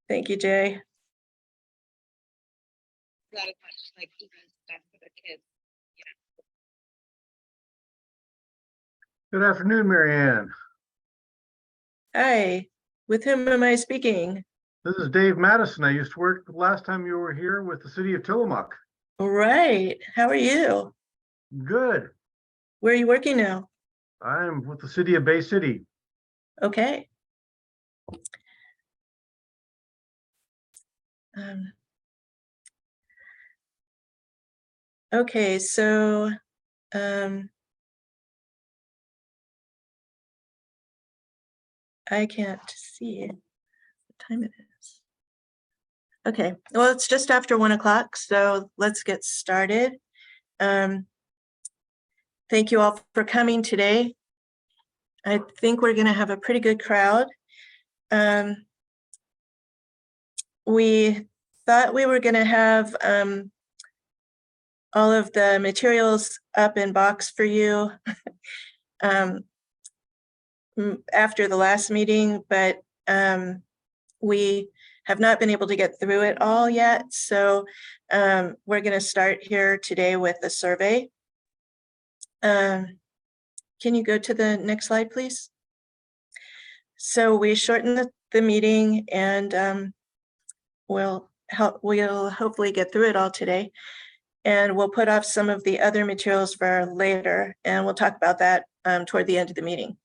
Thank you, Jay. Not as much like even stuff for the kids. Good afternoon, Marianne. Hi, with whom am I speaking? This is Dave Madison. I used to work last time you were here with the city of Tillamook. Right. How are you? Good. Where are you working now? I'm with the city of Bay City. Okay. Okay, so I can't see what time it is. Okay, well, it's just after 1 o'clock, so let's get started. Thank you all for coming today. I think we're going to have a pretty good crowd. We thought we were going to have all of the materials up in box for you after the last meeting, but we have not been able to get through it all yet. So we're going to start here today with the survey. Can you go to the next slide, please? So we shortened the meeting, and we'll hopefully get through it all today. And we'll put off some of the other materials for later, and we'll talk about that toward the end of the meeting.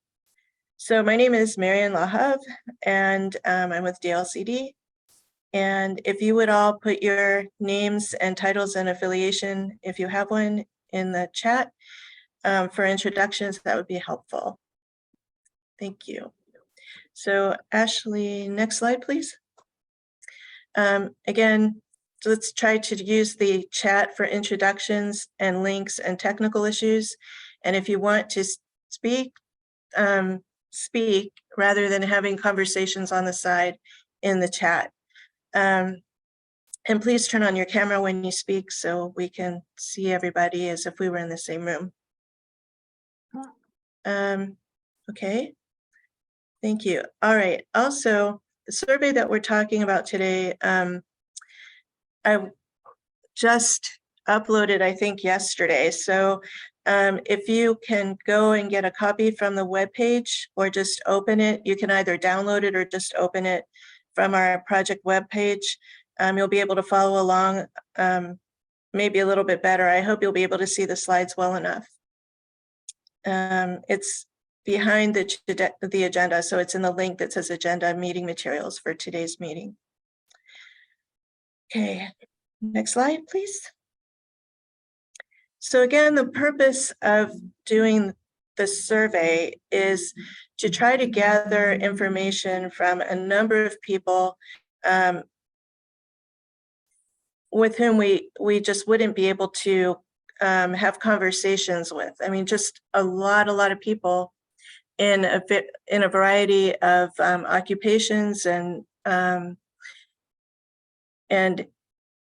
So my name is Marianne Lahav, and I'm with DLCD. And if you would all put your names and titles and affiliation, if you have one, in the chat for introductions, that would be helpful. Thank you. So Ashley, next slide, please. Again, let's try to use the chat for introductions and links and technical issues. And if you want to speak, speak rather than having conversations on the side in the chat. And please turn on your camera when you speak so we can see everybody as if we were in the same room. Okay, thank you. All right, also, the survey that we're talking about today, I just uploaded, I think, yesterday. So if you can go and get a copy from the webpage or just open it, you can either download it or just open it from our project webpage. You'll be able to follow along maybe a little bit better. I hope you'll be able to see the slides well enough. It's behind the agenda, so it's in the link that says agenda meeting materials for today's meeting. Okay, next slide, please. So again, the purpose of doing the survey is to try to gather information from a number of people with whom we just wouldn't be able to have conversations with. I mean, just a lot of people in a variety of occupations and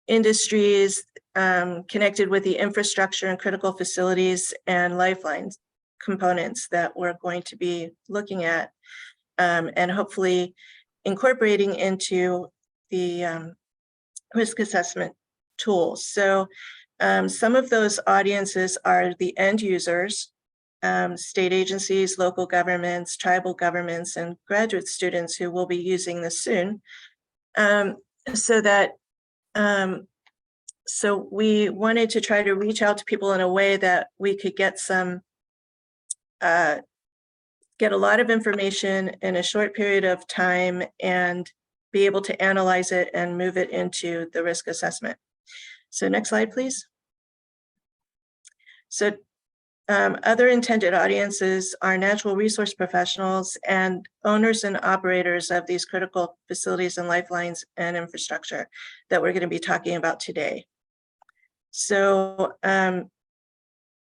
industries connected with the infrastructure and critical facilities and lifelines components that we're going to be looking at and hopefully incorporating into the risk assessment tools. So some of those audiences are the end users, state agencies, local governments, tribal governments, and graduate students who will be using this soon. So we wanted to try to reach out to people in a way that we could get get a lot of information in a short period of time and be able to analyze it and move it into the risk assessment. So next slide, please. So other intended audiences are natural resource professionals and owners and operators of these critical facilities and lifelines and infrastructure that we're going to be talking about today. So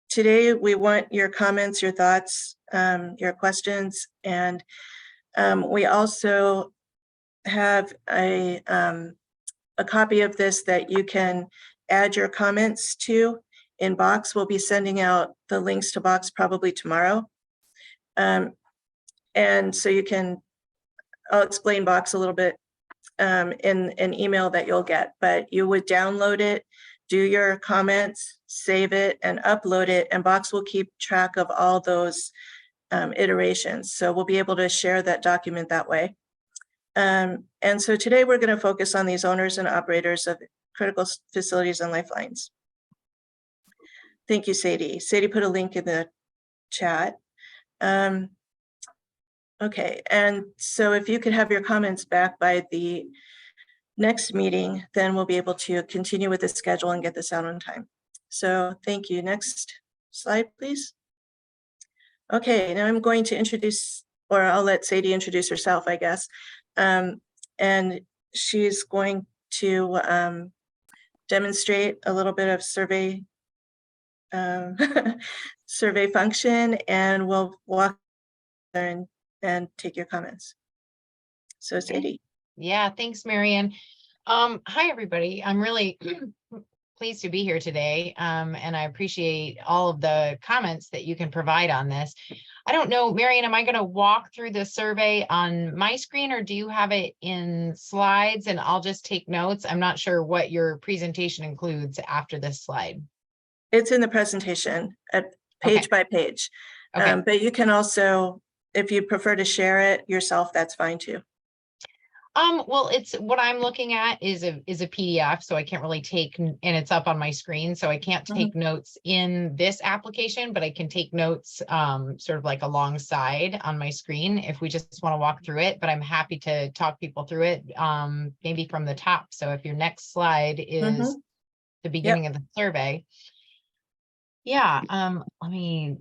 today we want your comments, your thoughts, your questions, and we also have a copy of this that you can add your comments to. In Box, we'll be sending out the links to Box probably tomorrow. And so you can, I'll explain Box a little bit in an email that you'll get, but you would download it, do your comments, save it, and upload it, and Box will keep track of all those iterations. So we'll be able to share that document that way. And so today we're going to focus on these owners and operators of critical facilities and lifelines. Thank you, Sadie. Sadie put a link in the chat. Okay, and so if you could have your comments back by the next meeting, then we'll be able to continue with the schedule and get this out on time. So thank you. Next slide, please. Okay, now I'm going to introduce, or I'll let Sadie introduce herself, I guess. And she's going to demonstrate a little bit of survey survey function, and we'll walk there and take your comments. So Sadie. Yeah, thanks, Marianne. Hi, everybody. I'm really pleased to be here today, and I appreciate all of the comments that you can provide on this. I don't know, Marianne, am I going to walk through the survey on my screen, or do you have it in slides and I'll just take notes? I'm not sure what your presentation includes after this slide. It's in the presentation at page by page. Okay. But you can also, if you prefer to share it yourself, that's fine too. Well, it's what I'm looking at is a PDF, so I can't really take, and it's up on my screen, so I can't take notes in this application, but I can take notes sort of like alongside on my screen if we just want to walk through it. But I'm happy to talk people through it, maybe from the top. So if your next slide is the beginning of the survey. Yeah, let me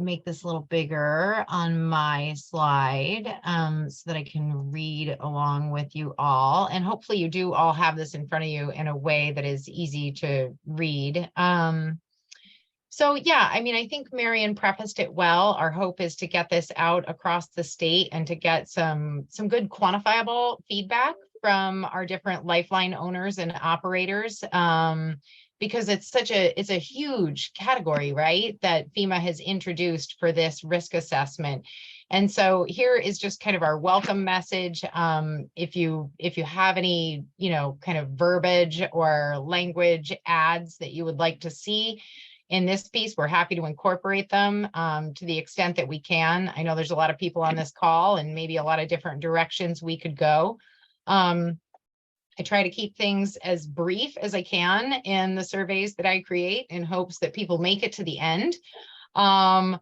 make this a little bigger on my slide so that I can read along with you all. And hopefully you do all have this in front of you in a way that is easy to read. So yeah, I mean, I think Marianne prefaced it well. Our hope is to get this out across the state and to get some good quantifiable feedback from our different lifeline owners and operators. Because it's a huge category, right, that FEMA has introduced for this risk assessment. And so here is just kind of our welcome message. If you have any, kind of verbiage or language adds that you would like to see in this piece, we're happy to incorporate them to the extent that we can. I know there's a lot of people on this call and maybe a lot of different directions we could go. I try to keep things as brief as I can in the surveys that I create in hopes that people make it to the end. But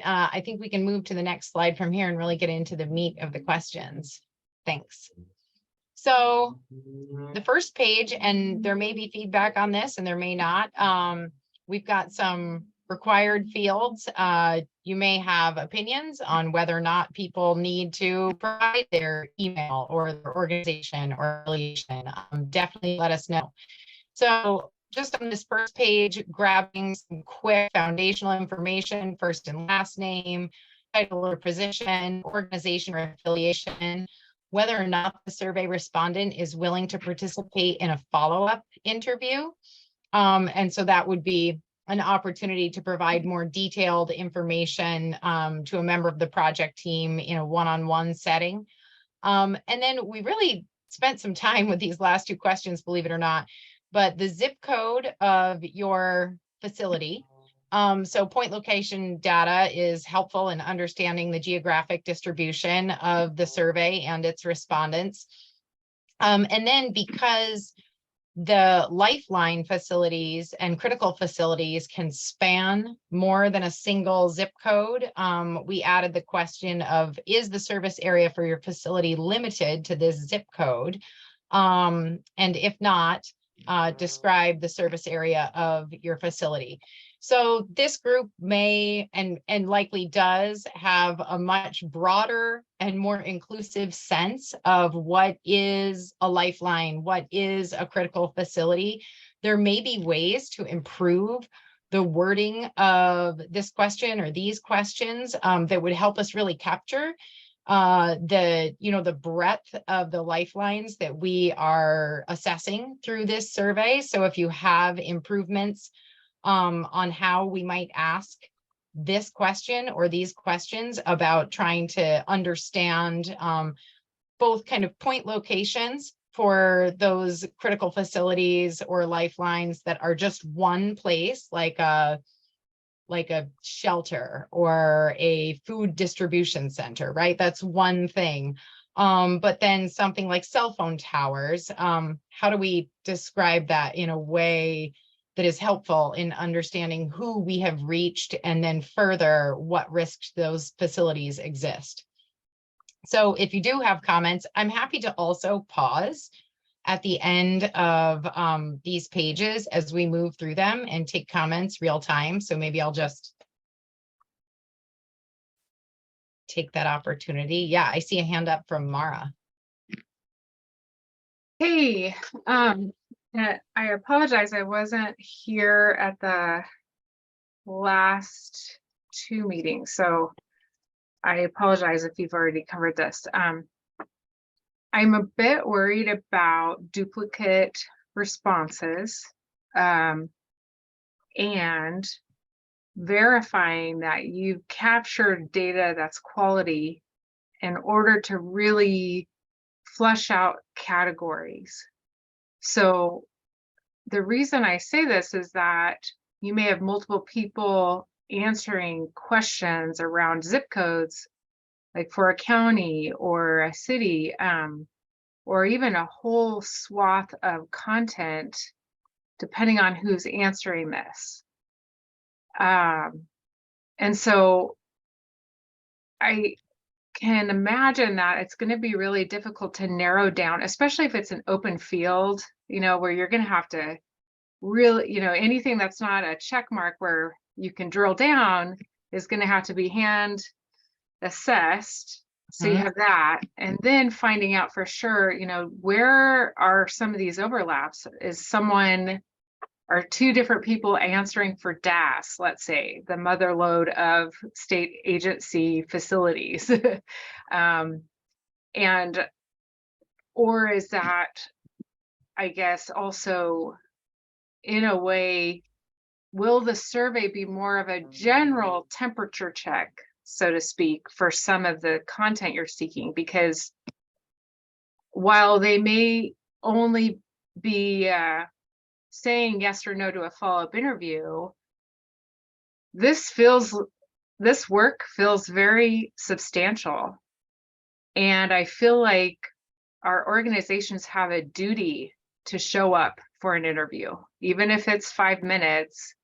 I think we can move to the next slide from here and really get into the meat of the questions. Thanks. So the first page, and there may be feedback on this and there may not, we've got some required fields. You may have opinions on whether or not people need to provide their email or their organization or affiliation. Definitely let us know. So just on this first page, grabbing some quick foundational information, first and last name, title or position, organization or affiliation, whether or not the survey respondent is willing to participate in a follow-up interview. And so that would be an opportunity to provide more detailed information to a member of the project team in a one-on-one setting. And then we really spent some time with these last two questions, believe it or not, but the zip code of your facility. So point location data is helpful in understanding the geographic distribution of the survey and its respondents. And then because the lifeline facilities and critical facilities can span more than a single zip code, we added the question of, is the service area for your facility limited to this zip code? And if not, describe the service area of your facility. So this group may and likely does have a much broader and more inclusive sense of what is a lifeline, what is a critical facility. There may be ways to improve the wording of this question or these questions that would help us really capture the breadth of the lifelines that we are assessing through this survey. So if you have improvements on how we might ask this question or these questions about trying to understand both kind of point locations for those critical facilities or lifelines that are just one place, like a shelter or a food distribution center, right? That's one thing. But then something like cell phone towers, how do we describe that in a way that is helpful in understanding who we have reached, and then further what risks those facilities exist? So if you do have comments, I'm happy to also pause at the end of these pages as we move through them and take comments real time. So maybe I'll just take that opportunity. Yeah, I see a hand up from Mara. Hey, I apologize. I wasn't here at the last two meetings, so I apologize if you've already covered this. I'm a bit worried about duplicate responses, and verifying that you've captured data that's quality in order to really flush out categories. So the reason I say this is that you may have multiple people answering questions around zip codes, like for a county or a city, or even a whole swath of content, depending on who's answering this. And so I can imagine that it's going to be really difficult to narrow down, especially if it's an open field, where you're going to have to really, anything that's not a check mark where you can drill down is going to have to be hand assessed. So you have that, and then finding out for sure, where are some of these overlaps? Are two different people answering for DAS, let's say, the mother lode of state agency facilities? Or is that, I guess, also in a way, will the survey be more of a general temperature check, so to speak, for some of the content you're seeking? Because while they may only be saying yes or no to a follow-up interview, this work feels very substantial. And I feel like our organizations have a duty to show up for an interview, even if it's 5 minutes.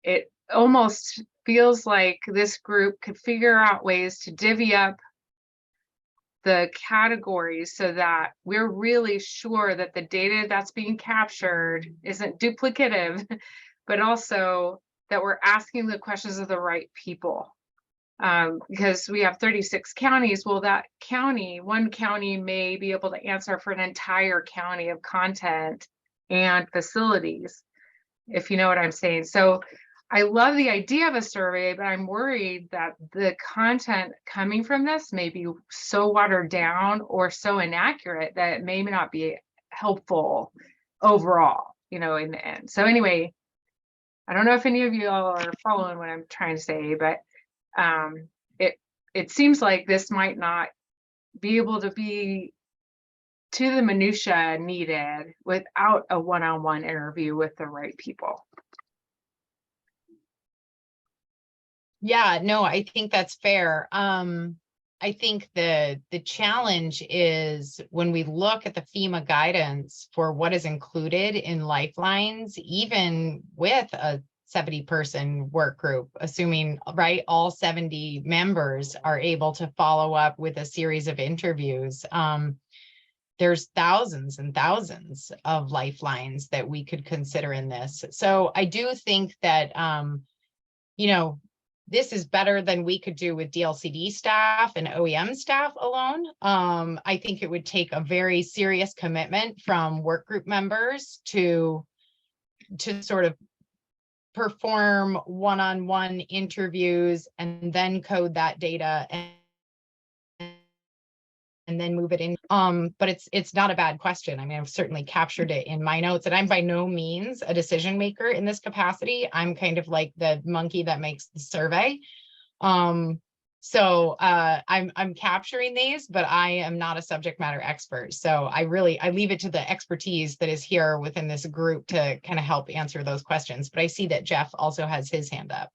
It almost feels like this group could figure out ways to divvy up the categories so that we're really sure that the data that's being captured isn't duplicative, but also that we're asking the questions of the right people. Because we have 36 counties. Well, one county may be able to answer for an entire county of content and facilities, if you know what I'm saying. So I love the idea of a survey, but I'm worried that the content coming from this may be so watered down or so inaccurate that it may not be helpful overall, in the end. So anyway, I don't know if any of you all are following what I'm trying to say, but it seems like this might not be able to be to the minutia needed without a one-on-one interview with the right people. Yeah, no, I think that's fair. I think the challenge is when we look at the FEMA guidance for what is included in lifelines, even with a 70-person work group, assuming, right, all 70 members are able to follow up with a series of interviews. There's thousands and thousands of lifelines that we could consider in this. So I do think that, this is better than we could do with DLCD staff and OEM staff alone. I think it would take a very serious commitment from work group members to sort of perform one-on-one interviews and then code that data and then move it in. But it's not a bad question. I mean, I've certainly captured it in my notes, and I'm by no means a decision maker in this capacity. I'm kind of like the monkey that makes the survey. So I'm capturing these, but I am not a subject matter expert. So I leave it to the expertise that is here within this group to kind of help answer those questions. But I see that Jeff also has his hand up.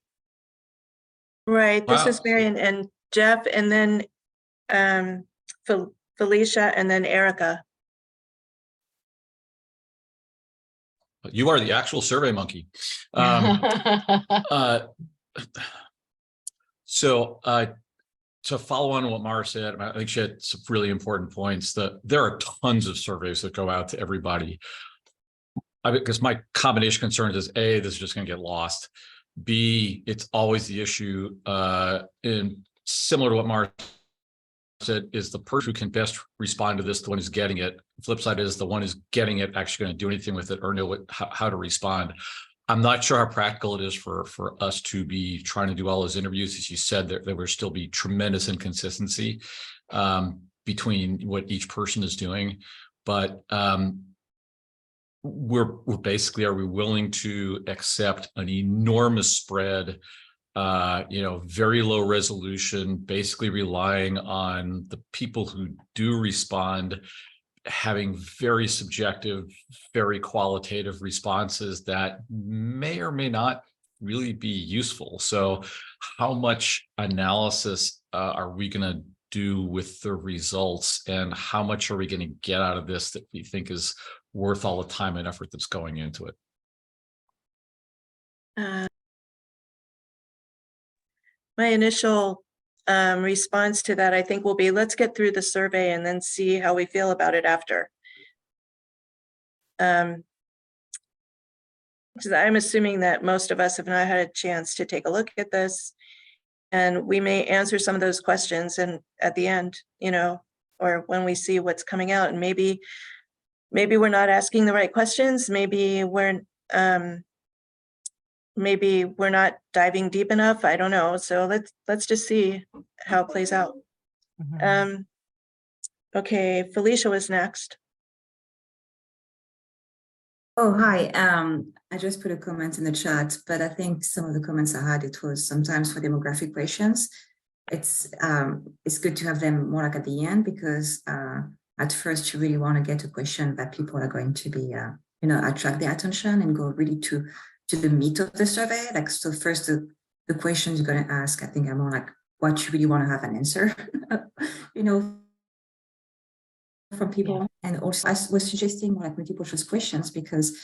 Right, this Wow. is Marion and Jeff, and then Felicia, and then Erica. You are the actual survey monkey. Uh, so to follow on what Mara said, I think she had some really important points. That there are tons of surveys that go out to everybody. Because my combination concerns is A, this is just going to get lost. B, it's always the issue, and similar to what Mara said, is the person who can best respond to this the one who's getting it. The flip side is the one who's getting it actually going to do anything with it or know how to respond. I'm not sure how practical it is for us to be trying to do all those interviews. As you said, there will still be tremendous inconsistency between what each person is doing. But we're basically, are we willing to accept an enormous spread, very low resolution, basically relying on the people who do respond having very subjective, very qualitative responses that may or may not really be useful. So how much analysis are we going to do with the results, and how much are we going to get out of this that we think is worth all the time and effort that's going into it? My initial response to that, I think, will be, let's get through the survey and then see how we feel about it after. Because I'm assuming that most of us have not had a chance to take a look at this, and we may answer some of those questions and at the end, or when we see what's coming out, and maybe we're not asking the right questions. Maybe we're not diving deep enough. I don't know. So let's just see how it plays out. Mhm. Okay, Felicia was next. Oh, hi. I just put a comment in the chat, but I think some of the comments I had, it was sometimes for demographic questions. It's good to have them more like at the end, because at first you really want to get a question that people are going to be, attract their attention and go really to the meat of the survey. Like, so first the questions you're going to ask, I think, are more like what you really want to have an answer, from people. Yeah. And also I was suggesting more like multiple choice questions, because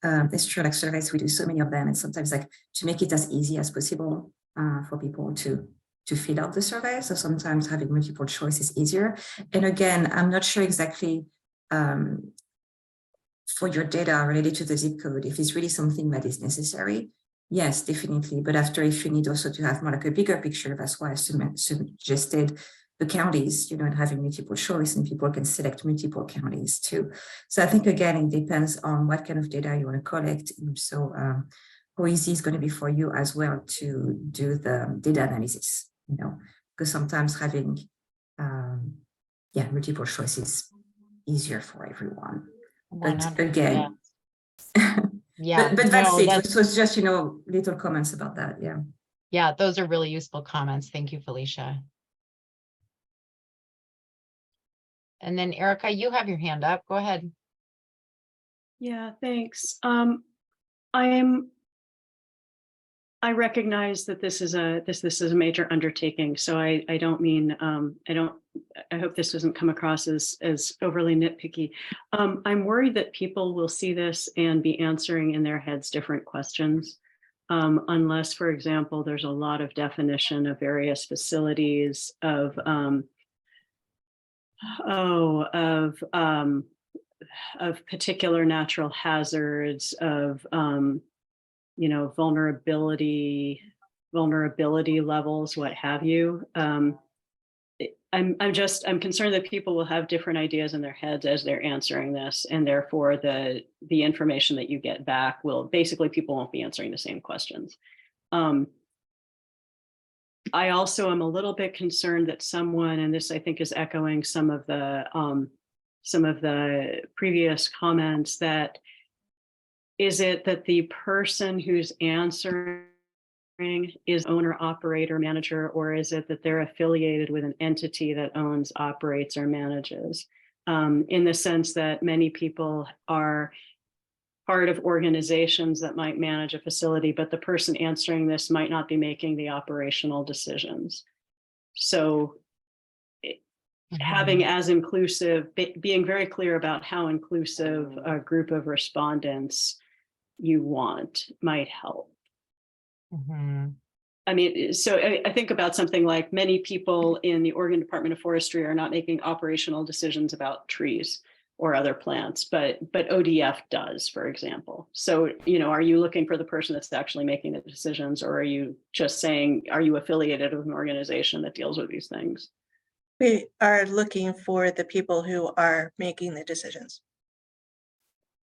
it's true, like surveys, we do so many of them, and sometimes like to make it as easy as possible for people to fill out the survey. So sometimes having multiple choice is easier. And again, I'm not sure exactly for your data related to the zip code, if it's really something that is necessary. Yes, definitely. But after, if you need also to have more like a bigger picture, that's why I suggested the counties, and having multiple choice, and people can select multiple counties too. So I think, again, it depends on what kind of data you want to collect. And so how easy is going to be for you as well to do the data analysis, because sometimes having, multiple choice is easier for everyone. But again, yeah, but that's no, it. It was just, little comments about that. Yeah. Yeah, those are really useful comments. Thank you, Felicia. And then Erica, you have your hand up. Go ahead. Yeah, thanks. I recognize that this is a major undertaking, so I don't mean I hope this doesn't come across as overly nitpicky. I'm worried that people will see this and be answering in their heads different questions, unless, for example, there's a lot of definition of various facilities of particular natural hazards, of vulnerability levels, what have you. I'm concerned that people will have different ideas in their heads as they're answering this, and therefore the information that you get back people won't be answering the same questions. I also am a little bit concerned that someone, and this I think is echoing some of the previous comments, that is it that the person who's answering is owner, operator, manager, or is it that they're affiliated with an entity that owns, operates, or manages? In the sense that many people are part of organizations that might manage a facility, but the person answering this might not be making the operational decisions. So having as inclusive, being very clear about how inclusive a group of respondents you want might help. I mean, so I think about something like many people in the Oregon Department of Forestry are not making operational decisions about trees or other plants, but ODF does, for example. So, you know, are you looking for the person that's actually making the decisions, or are you just saying, are you affiliated with an organization that deals with these things? We are looking for the people who are making the decisions.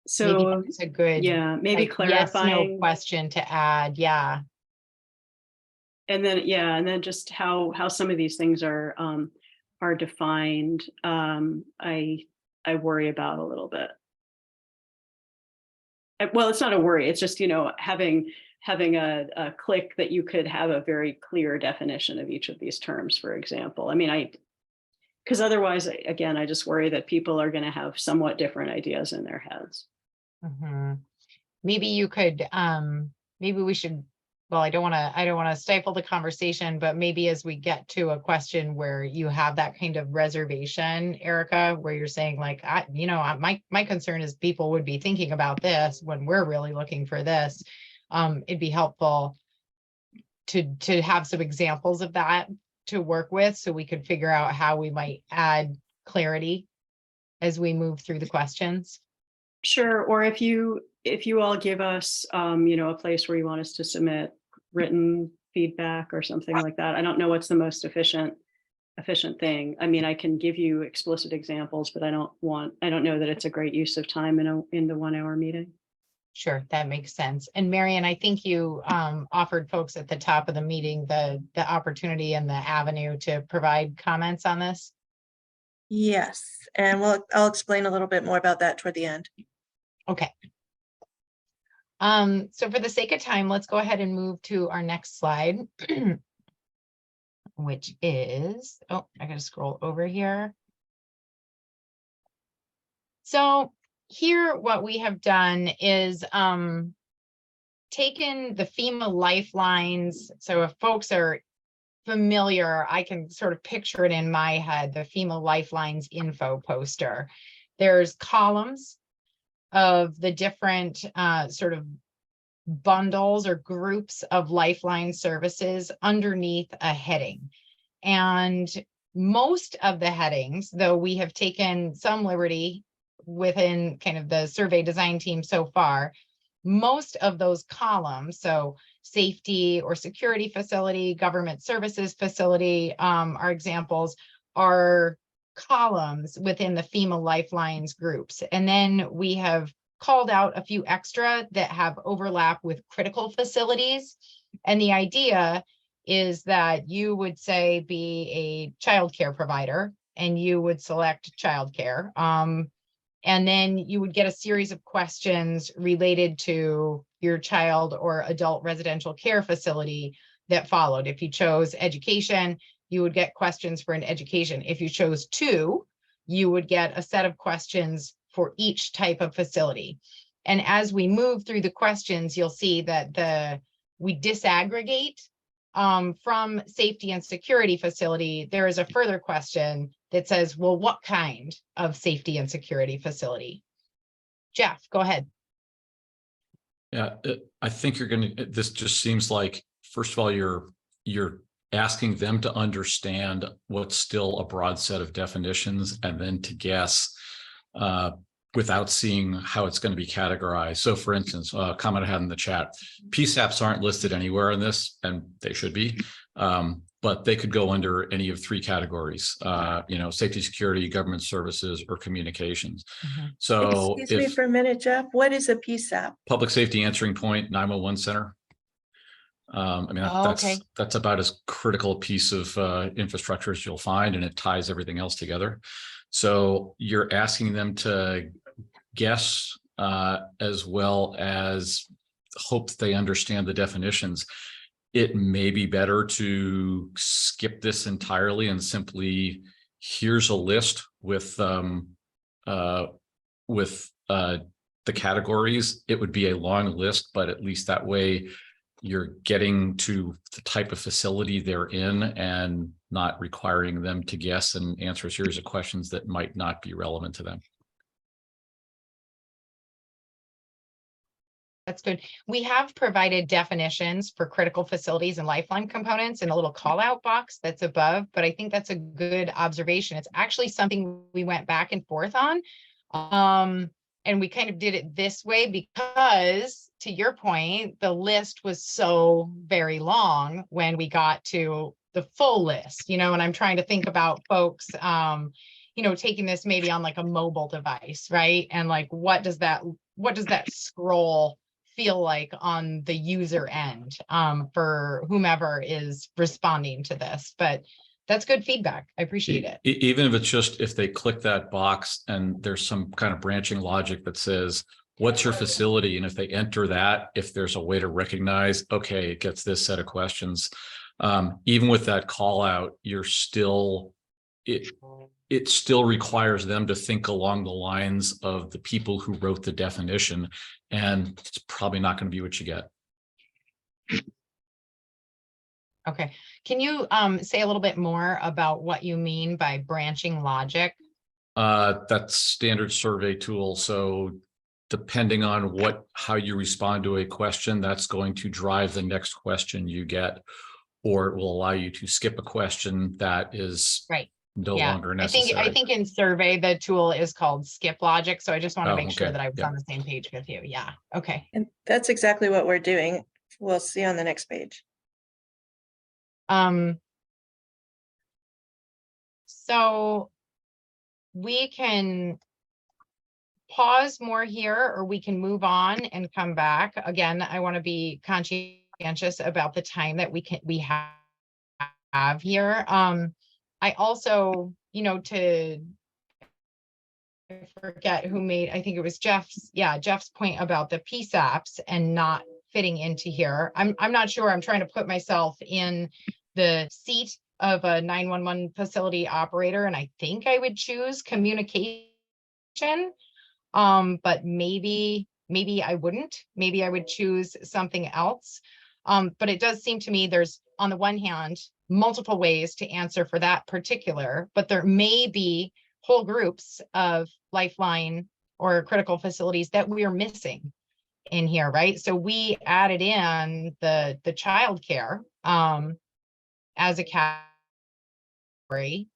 So it's a good, yeah, maybe like, yes, no clarifying. question to add. Yeah. And then, yeah, and then just how some of these things are defined. I worry about a little bit. Well, it's not a worry. It's just, you know, having a click that you could have a very clear definition of each of these terms, for example. I mean, because otherwise, again, I just worry that people are going to have somewhat different ideas in their heads. Maybe you could, maybe we should, well, I don't want to stifle the conversation, but maybe as we get to a question where you have that kind of reservation, Erica, where you're saying like, my concern is people would be thinking about this when we're really looking for this. It'd be helpful to have some examples of that to work with, so we could figure out how we might add clarity as we move through the questions. Sure. Or if you all give us, you know, a place where you want us to submit written feedback or something like that. I don't know what's the most efficient thing. I mean, I can give you explicit examples, but I don't know that it's a great use of time in the 1 hour meeting. Sure, that makes sense. And Marion, I think you offered folks at the top of the meeting the opportunity and the avenue to provide comments on this. Yes, and I'll explain a little bit more about that toward the end. Okay. So for the sake of time, let's go ahead and move to our next slide, which is, oh, I gotta scroll over here. So here, what we have done is taken the FEMA lifelines. So if folks are familiar, I can sort of picture it in my head, the FEMA lifelines info poster. There's columns of the different sort of bundles or groups of lifeline services underneath a heading. And most of the headings, though we have taken some liberty within kind of the survey design team so far, most of those columns, so safety or security facility, government services facility, are examples, are columns within the FEMA lifelines groups. And then we have called out a few extra that have overlap with critical facilities. And the idea is that you would say be a childcare provider and you would select childcare. And then you would get a series of questions related to your child or adult residential care facility that followed. If you chose education, you would get questions for an education. If you chose 2, you would get a set of questions for each type of facility. And as we move through the questions, you'll see that we disaggregate from safety and security facility. There is a further question that says, well, what kind of safety and security facility? Jeff, go ahead. Yeah, I think this just seems like, first of all, you're asking them to understand what's still a broad set of definitions, and then to guess without seeing how it's going to be categorized. So for instance, a comment I had in the chat, PSAPs aren't listed anywhere in this, and they should be, but they could go under any of 3 categories, safety, security, government services, or communications. So Excuse me for a minute, Jeff, what is a PSAP? Public Safety Answering Point 911 Center. That's about as critical a piece of infrastructure as you'll find, and it ties everything else together. So you're asking them to guess as well as hope that they understand the definitions. it may be better to skip this entirely and simply, here's a list with the categories. It would be a long list, but at least that way you're getting to the type of facility they're in and not requiring them to guess and answer a series of questions that might not be relevant to them. That's good. We have provided definitions for critical facilities and lifeline components in a little call out box that's above, but I think that's a good observation. It's actually something we went back and forth on. And we kind of did it this way because, to your point, the list was so very long when we got to the full list, you know, and I'm trying to think about folks, you know, taking this maybe on like a mobile device, right? And like, what does that scroll feel like on the user end, for whomever is responding to this? But that's good feedback. I appreciate it. Even if it's just, if they click that box and there's some kind of branching logic that says, what's your facility? And if they enter that, if there's a way to recognize, okay, it gets this set of questions. Even with that call out, you're still, it still requires them to think along the lines of the people who wrote the definition, and it's probably not going to be what you get. Okay. Can you say a little bit more about what you mean by branching logic? That's standard survey tool. So depending on how you respond to a question, that's going to drive the next question you get, or it will allow you to skip a question that is Right. no longer necessary. I think in survey, the tool is called skip logic. So I just want to Oh, make sure okay. that I was Yep. on the same page with you. Yeah. Okay. And that's exactly what we're doing. We'll see on the next page. So we can pause more here, or we can move on and come back. Again, I want to be conscientious about the time that we have here. I also, you know, I forget who made, I think it was Jeff's point about the PSAPs and not fitting into here. I'm not sure. I'm trying to put myself in the seat of a 911 facility operator, and I think I would choose communication. But maybe I wouldn't. Maybe I would choose something else. But it does seem to me there's, on the one hand, multiple ways to answer for that particular, but there may be whole groups of lifeline or critical facilities that we are missing in here, right? So we added in the childcare as a category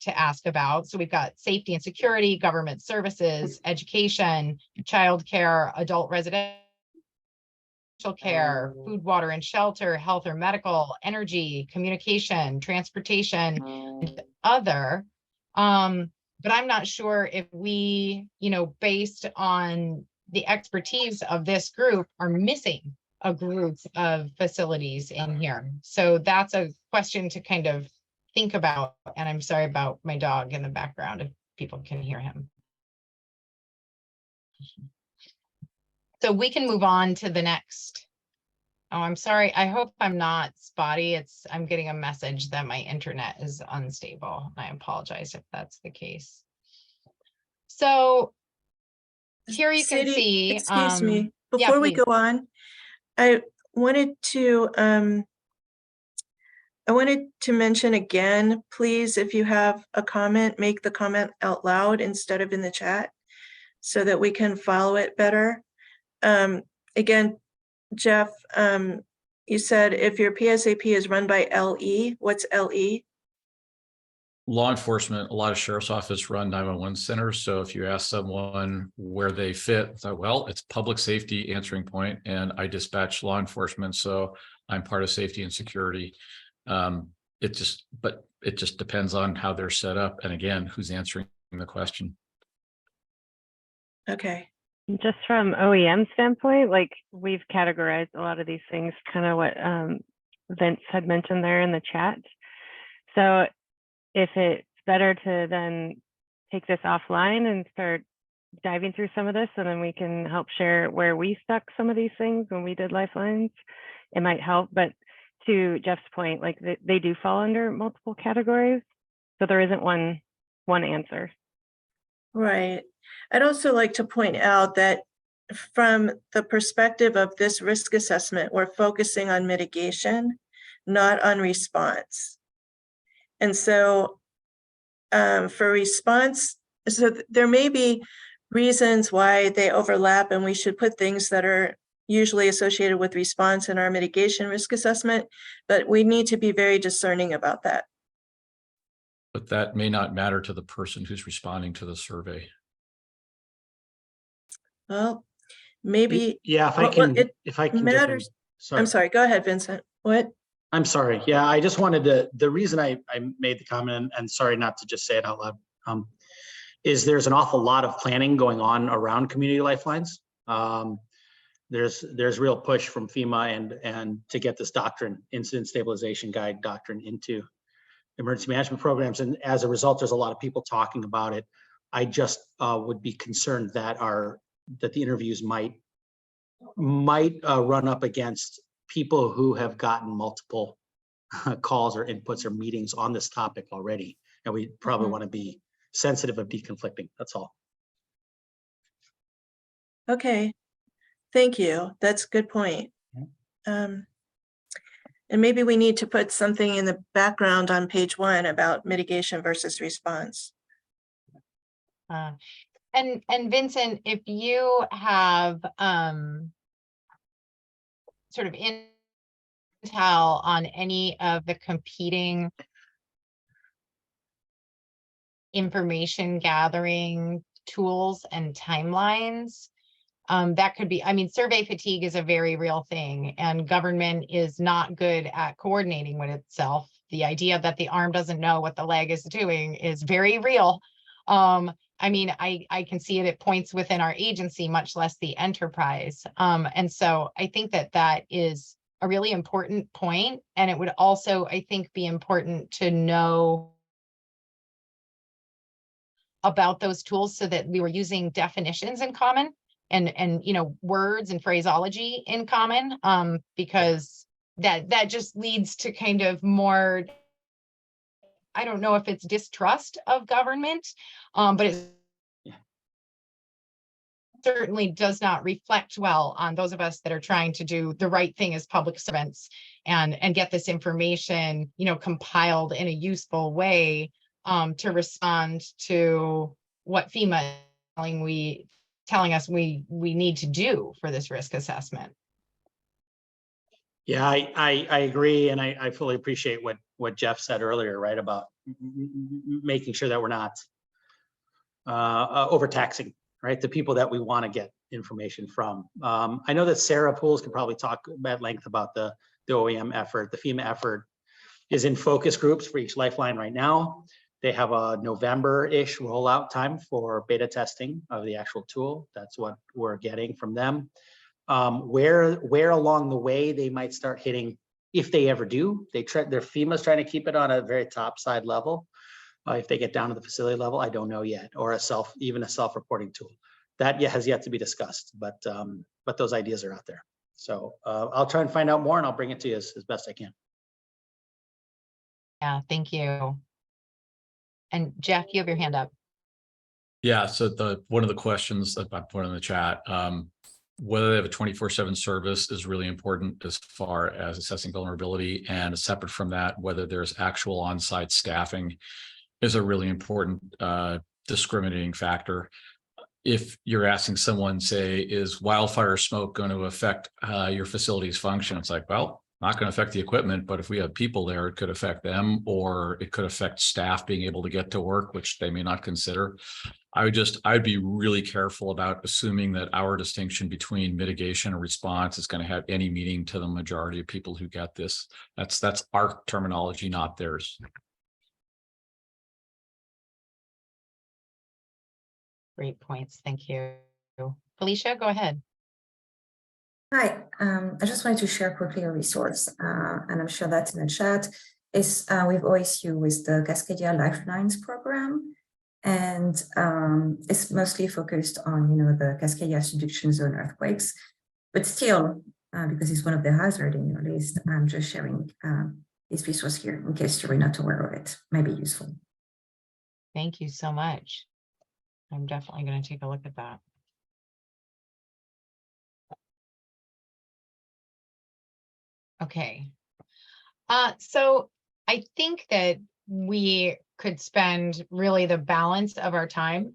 to ask about. So we've got safety and security, government services, education, childcare, adult residential care, food, water, and shelter, health or medical, energy, communication, transportation, and other. But I'm not sure if we, you know, based on the expertise of this group, are missing a group of facilities in here. So that's a question to kind of think about. And I'm sorry about my dog in the background, if people can hear him. So we can move on to the next. Oh, I'm sorry. I hope I'm not spotty. I'm getting a message that my internet is unstable. I apologize if that's the case. So here you can Sadie, see. excuse me, Yeah, before we please. go on, I wanted to mention again, please, if you have a comment, make the comment out loud instead of in the chat so that we can follow it better. Again, Jeff, you said if your PSAP is run by LE, what's LE? Law enforcement, a lot of sheriff's office run 911 centers. So if you ask someone where they fit, it's like, well, it's public safety answering point, and I dispatch law enforcement, so I'm part of safety and security. It just depends on how they're set up, and again, who's answering the question. Okay. Just from OEM standpoint, like we've categorized a lot of these things, kind of what Vince had mentioned there in the chat. So if it's better to then take this offline and start diving through some of this, and then we can help share where we stuck some of these things when we did lifelines, it might help. But to Jeff's point, like they do fall under multiple categories. So there isn't one answer. Right. I'd also like to point out that from the perspective of this risk assessment, we're focusing on mitigation, not on response. And so for response, so there may be reasons why they overlap, and we should put things that are usually associated with response in our mitigation risk assessment, but we need to be very discerning about that. But that may not matter to the person who's responding to the survey. Well, maybe. Yeah, if I well, can, it if I can jump in. matters. Sorry. I'm sorry, go ahead, Vincent. What? I'm sorry. Yeah, I just wanted to, the reason I made the comment, and sorry not to just say it out loud, is there's an awful lot of planning going on around community lifelines. There's real push from FEMA and to get this doctrine, incident stabilization guide doctrine, into emergency management programs. And as a result, there's a lot of people talking about it. I just would be concerned that the interviews might run up against people who have gotten multiple calls or inputs or meetings on this topic already. And we probably want to be sensitive of deconflicting. That's all. Okay, thank you. That's a good point. And maybe we need to put something in the background on page 1 about mitigation versus response. And Vincent, if you have sort of intel on any of the competing information gathering tools and timelines, that could be, I mean, survey fatigue is a very real thing, and government is not good at coordinating with itself. The idea that the arm doesn't know what the leg is doing is very real. I mean, I can see it at points within our agency, much less the enterprise. And so I think that is a really important point. And it would also, I think, be important to know about those tools so that we were using definitions in common and you know, words and phraseology in common, because that just leads to kind of more, I don't know if it's distrust of government, but it certainly does not reflect well on those of us that are trying to do the right thing as public servants and get this information, you know, compiled in a useful way to respond to what FEMA is telling us we need to do for this risk assessment. Yeah, I agree, and I fully appreciate what Jeff said earlier, right, about making sure that we're not overtaxing, right, the people that we want to get information from. I know that Sarah Pools can probably talk at length about the OEM effort. The FEMA effort is in focus groups for each lifeline right now. They have a November-ish rollout time for beta testing of the actual tool. That's what we're getting from them. Where along the way they might start hitting, if they ever do, their FEMA's trying to keep it on a very top side level. If they get down to the facility level, I don't know yet, or even a self-reporting tool. That has yet to be discussed, but those ideas are out there. So I'll try and find out more, and I'll bring it to you as best I can. Yeah, thank you. And Jeff, you have your hand up. Yeah, so one of the questions that I put in the chat, whether they have a 24/7 service is really important as far as assessing vulnerability, and separate from that, whether there's actual on-site staffing is a really important discriminating factor. If you're asking someone, say, is wildfire smoke going to affect your facility's function? It's like, well, not going to affect the equipment, but if we have people there, it could affect them, or it could affect staff being able to get to work, which they may not consider. I'd be really careful about assuming that our distinction between mitigation and response is going to have any meaning to the majority of people who get this. That's our terminology, not theirs. Great points. Thank you. Felicia, go ahead. Hi, I just wanted to share quickly a resource, and I'm sure that's in the chat. It's with OSU with the Cascadia Lifelines program, and it's mostly focused on, you know, the Cascadia subduction zone earthquakes, but still because it's one of the hazards in your list. I'm just sharing this resource here in case you're not aware of it. Might be useful. Thank you so much. I'm definitely going to take a look at that. Okay. So I think that we could spend really the balance of our time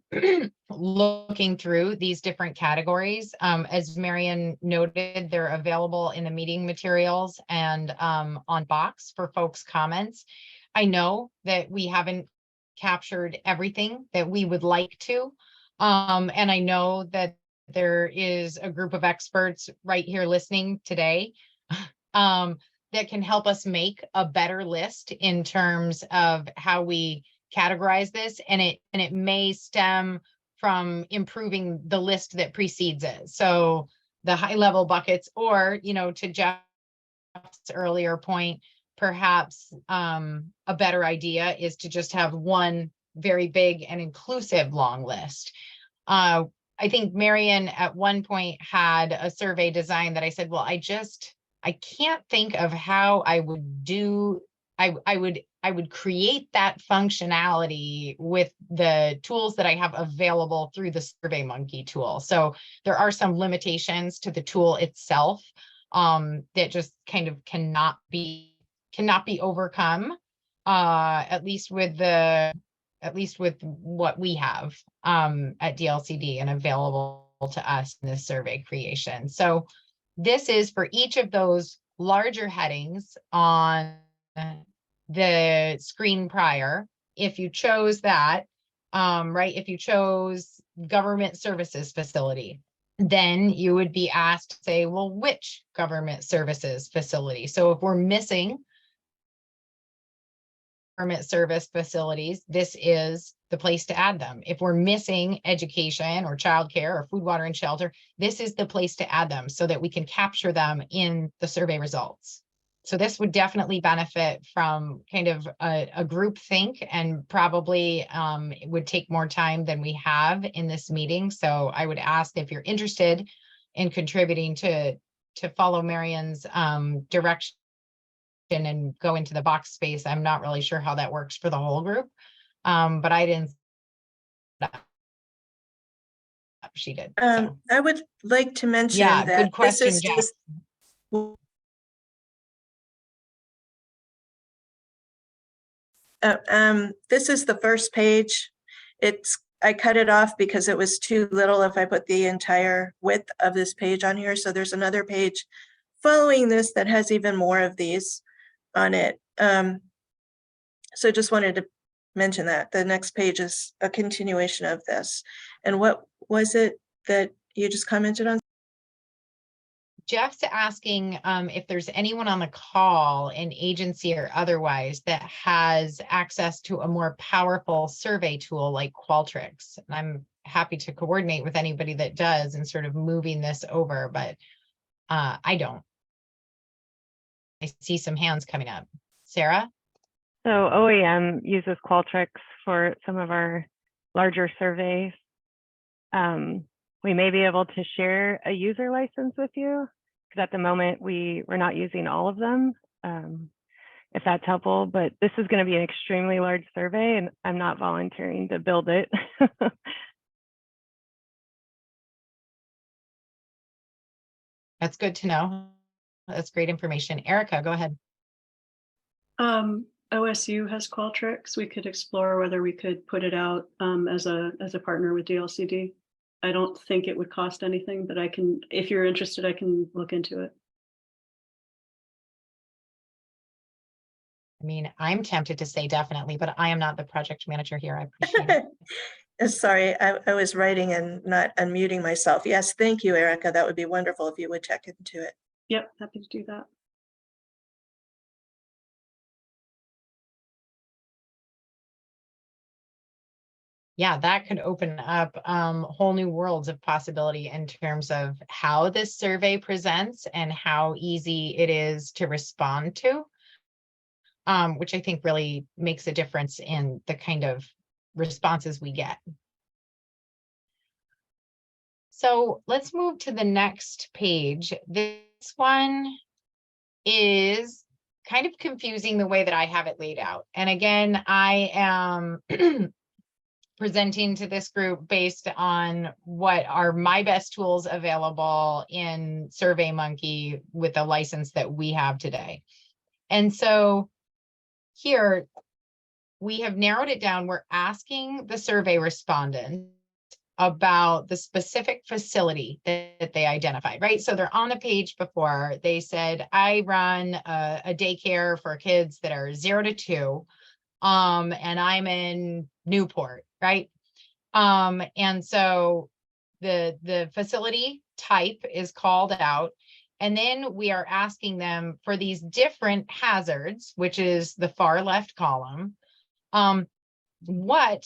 looking through these different categories. As Marion noted, they're available in the meeting materials and on Box for folks' comments. I know that we haven't captured everything that we would like to. And I know that there is a group of experts right here listening today that can help us make a better list in terms of how we categorize this. And it may stem from improving the list that precedes it. So the high level buckets, or, to Jeff's earlier point, perhaps a better idea is to just have one very big and inclusive long list. I think Marion at one point had a survey design that I said, well, I can't think of how I would do, I would create that functionality with the tools that I have available through the SurveyMonkey tool. So there are some limitations to the tool itself that just kind of cannot be overcome, at least with what we have at DLCD and available to us in this survey creation. So this is for each of those larger headings on the screen prior. If you chose that, right, if you chose government services facility, then you would be asked to say, well, which government services facility? So if we're missing government service facilities, this is the place to add them. If we're missing education or childcare or food, water, and shelter, this is the place to add them so that we can capture them in the survey results. So this would definitely benefit from kind of a group think, and probably it would take more time than we have in this meeting. So I would ask if you're interested in contributing to follow Marion's direction and go into the box space. I'm not really sure how that works for the whole group, but I didn't. She did. So. I would like to mention Yeah, that good question, this is Jeff. just this is the first page. I cut it off because it was too little if I put the entire width of this page on here. So there's another page following this that has even more of these on it. So just wanted to mention that the next page is a continuation of this. And what was it that you just commented on? Jeff's asking if there's anyone on the call, an agency or otherwise, that has access to a more powerful survey tool like Qualtrics. And I'm happy to coordinate with anybody that does and sort of moving this over, but I don't. I see some hands coming up. Sarah? So OEM uses Qualtrics for some of our larger surveys. We may be able to share a user license with you, because at the moment we're not using all of them, if that's helpful. But this is going to be an extremely large survey, and I'm not volunteering to build it. That's good to know. That's great information. Erica, go ahead. OSU has Qualtrics. We could explore whether we could put it out as a partner with DLCD. I don't think it would cost anything, but I can, if you're interested, I can look into it. I mean, I'm tempted to say definitely, but I am not the project manager here. I appreciate it. Sorry, I was writing and not unmuting myself. Yes, thank you, Erica. That would be wonderful if you would check into it. Yep, happy to do that. Yeah, that could open up whole new worlds of possibility in terms of how this survey presents and how easy it is to respond to, which I think really makes a difference in the kind of responses we get. So let's move to the next page. This one is kind of confusing the way that I have it laid out. And again, I am presenting to this group based on what are my best tools available in SurveyMonkey with the license that we have today. And so here we have narrowed it down. We're asking the survey respondents about the specific facility that they identified, right? So they're on the page before. They said, I run a daycare for kids that are 0 to 2, and I'm in Newport, right? And so the facility type is called out. And then we are asking them for these different hazards, which is the far left column. What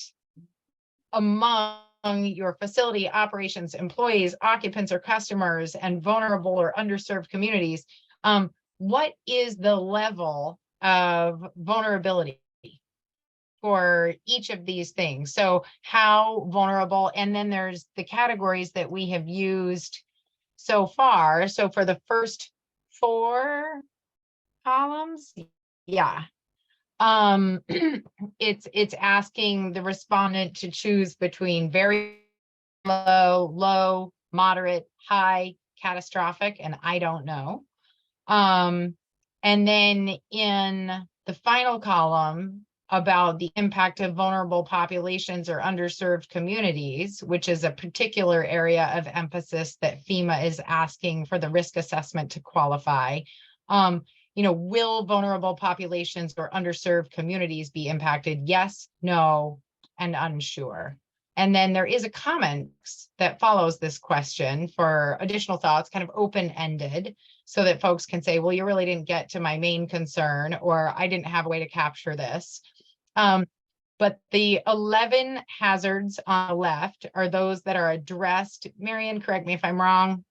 among your facility operations, employees, occupants, or customers, and vulnerable or underserved communities, what is the level of vulnerability for each of these things? So how vulnerable, and then there's the categories that we have used so far. So for the first 4 columns, yeah. It's asking the respondent to choose between very low, low, moderate, high, catastrophic, and I don't know. And then in the final column about the impact of vulnerable populations or underserved communities, which is a particular area of emphasis that FEMA is asking for the risk assessment to qualify. Will vulnerable populations or underserved communities be impacted? Yes, no, and unsure. And then there is a comment that follows this question for additional thoughts, kind of open-ended, so that folks can say, well, you really didn't get to my main concern, or I didn't have a way to capture this. But the 11 hazards on the left are those that are addressed, Marion, correct me if I'm wrong,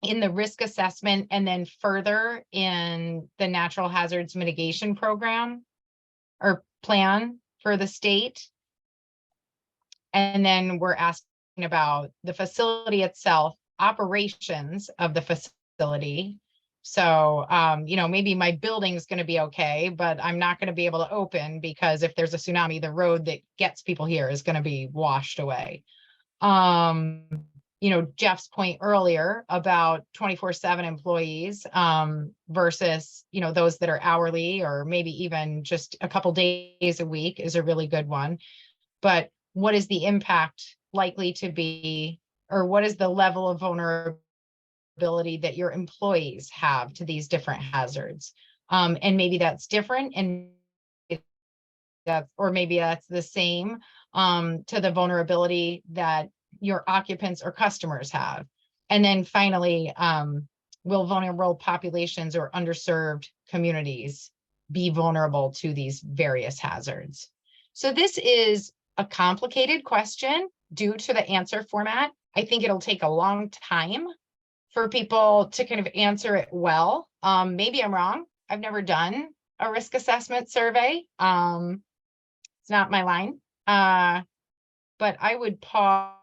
in the risk assessment, and then further in the natural hazards mitigation program or plan for the state. And then we're asking about the facility itself, operations of the facility. So, maybe my building is going to be okay, but I'm not going to be able to open because if there's a tsunami, the road that gets people here is going to be washed away. Jeff's point earlier about 24/7 employees versus, those that are hourly or maybe even just a couple days a week is a really good one. But what is the impact likely to be, or what is the level of vulnerability that your employees have to these different hazards? And maybe that's different, and maybe that's the same to the vulnerability that your occupants or customers have. And then finally, will vulnerable populations or underserved communities be vulnerable to these various hazards? So this is a complicated question due to the answer format. I think it'll take a long time for people to kind of answer it well. Maybe I'm wrong. I've never done a risk assessment survey. It's not my line, but I would pause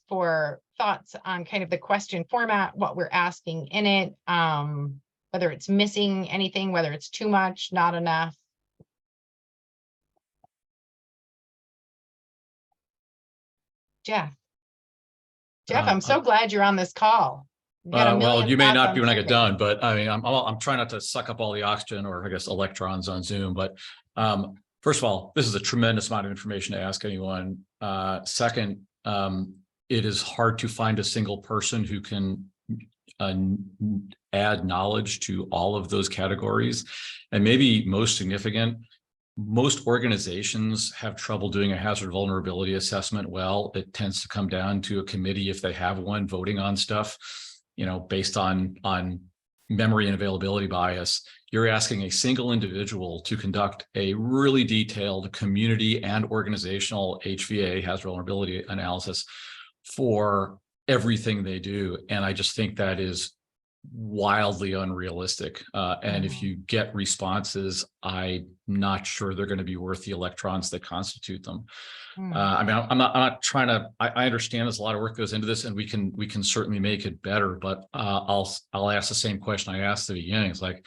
for thoughts on kind of the question format, what we're asking in it, whether it's missing anything, whether it's too much, not enough. Jeff, I'm so glad you're on this call. You've got a Well, million you may thoughts not on be when I get survey. done, but I mean, I'm trying not to suck up all the oxygen, or I guess electrons on Zoom. But first of all, this is a tremendous amount of information to ask anyone. Second, it is hard to find a single person who can add knowledge to all of those categories. And maybe most significant, most organizations have trouble doing a hazard vulnerability assessment well. It tends to come down to a committee, if they have one, voting on stuff, based on memory and availability bias. You're asking a single individual to conduct a really detailed community and organizational HVA, hazard vulnerability analysis, for everything they do. And I just think that is wildly unrealistic. And if Mhm. you get responses, I'm not sure they're going to be worth the electrons that constitute them. Hmm. I mean, I'm not trying to, I understand there's a lot of work goes into this, and we can certainly make it better, but I'll ask the same question I asked at the beginning. It's like,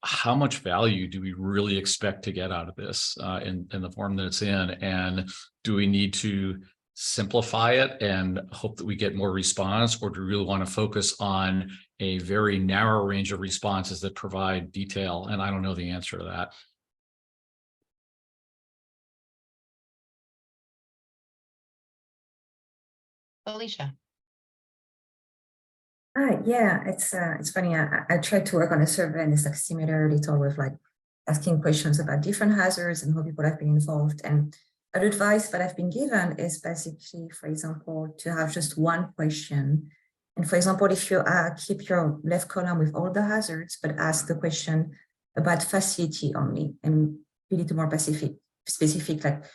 how much value do we really expect to get out of this in the form that it's in? And do we need to simplify it and hope that we get more response, or do we really want to focus on a very narrow range of responses that provide detail? And I don't know the answer to that. Alicia. Yeah, it's funny. I tried to work on a survey and it's like similar little with like asking questions about different hazards and how people have been involved. And an advice that I've been given is basically, for example, to have just one question. And for example, if you keep your left column with all the hazards, but ask the question about facility only and be a little more specific, like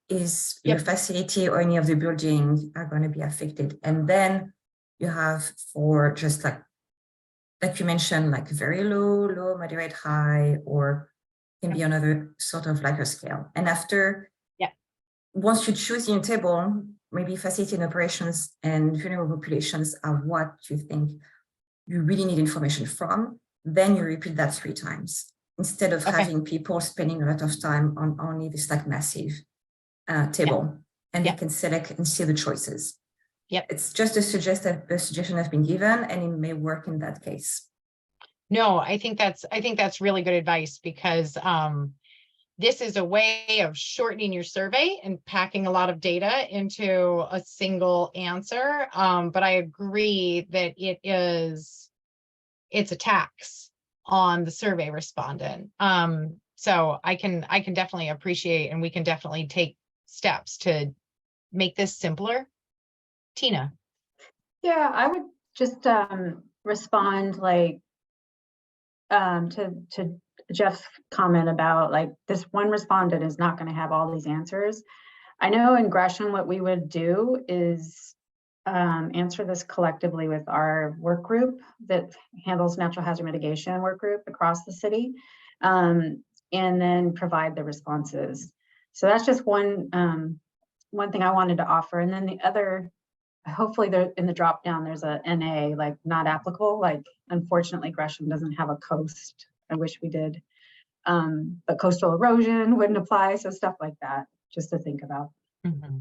is your facility or any of the buildings are going to be affected? And then you have for just like you mentioned, like very low, moderate, high, or can be another sort of like a scale. And after, once you choose your table, maybe facility and operations and vulnerable populations are what you think you really need information from, then you repeat that 3 times instead of having people spending a lot of time on only this like massive table, and they can select and see the choices. It's just a suggestion has been given, and it may work in that case. No, I think that's really good advice, because this is a way of shortening your survey and packing a lot of data into a single answer. But I agree that it's a tax on the survey respondent. So I can definitely appreciate, and we can definitely take steps to make this simpler. Tina. Yeah, I would just respond like to Jeff's comment about like this one respondent is not going to have all these answers. I know in Gresham what we would do is answer this collectively with our work group that handles natural hazard mitigation work group across the city, and then provide the responses. So that's just one thing I wanted to offer. And then the other, hopefully there in the drop down, there's a NA, like not applicable. Like, unfortunately, Gresham doesn't have a coast. I wish we did. But coastal erosion wouldn't apply. So stuff like that, just to think about. Mm-hmm.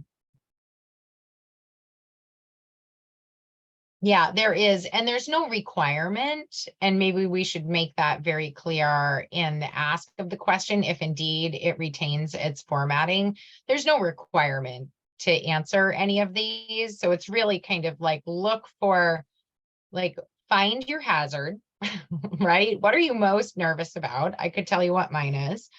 Yeah, there is, and there's no requirement, and maybe we should make that very clear in the ask of the question, if indeed it retains its formatting. There's no requirement to answer any of these, so it's really kind of like look for, like, find your hazard, right? What are you most nervous about? I could tell you what mine is.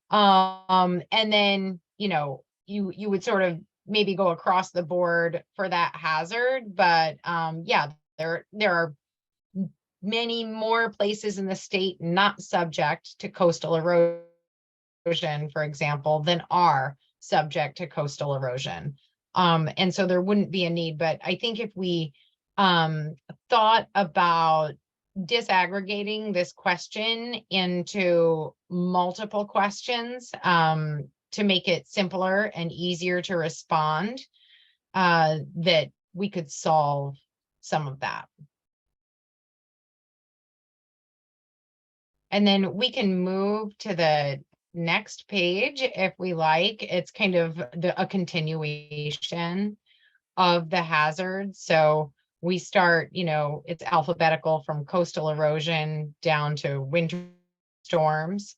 And then, you would sort of maybe go across the board for that hazard, but yeah, there are many more places in the state not subject to coastal erosion, for example, than are subject to coastal erosion. And so there wouldn't be a need, but I think if we thought about disaggregating this question into multiple questions to make it simpler and easier to respond, that we could solve some of that. And then we can move to the next page if we like. It's kind of a continuation of the hazards. So we start, it's alphabetical from coastal erosion down to winter storms.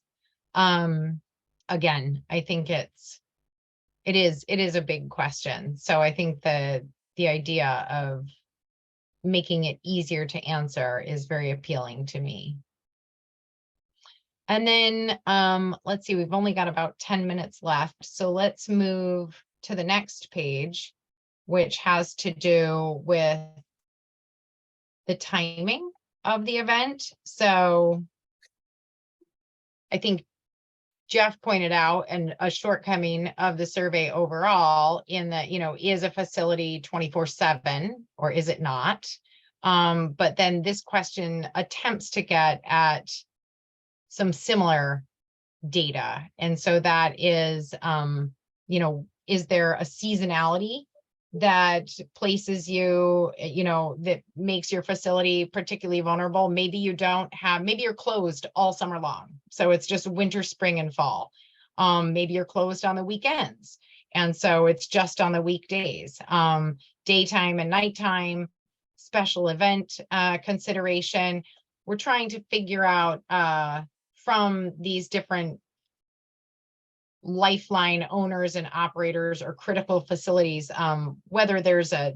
Again, I think it is a big question. So I think the idea of making it easier to answer is very appealing to me. And then let's see, we've only got about 10 minutes left. So let's move to the next page, which has to do with the timing of the event. So I think Jeff pointed out, and a shortcoming of the survey overall, in that, is a facility 24/7 or is it not? But then this question attempts to get at some similar data. And so that is, you know, is there a seasonality that places you, you know, that makes your facility particularly vulnerable? Maybe you don't have, maybe you're closed all summer long. So it's just winter, spring, and fall. Maybe you're closed on the weekends. And so it's just on the weekdays, daytime and nighttime, special event consideration. We're trying to figure out from these different lifeline owners and operators or critical facilities, whether there's a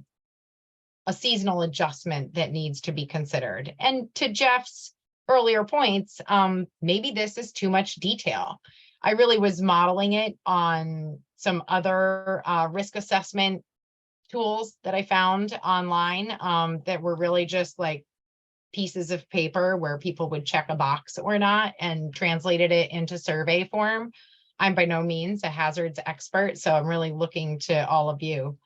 seasonal adjustment that needs to be considered. And to Jeff's earlier points, maybe this is too much detail. I really was modeling it on some other risk assessment tools that I found online that were really just like pieces of paper where people would check a box or not, and translated it into survey form. I'm by no means a hazards expert, so I'm really looking to all of you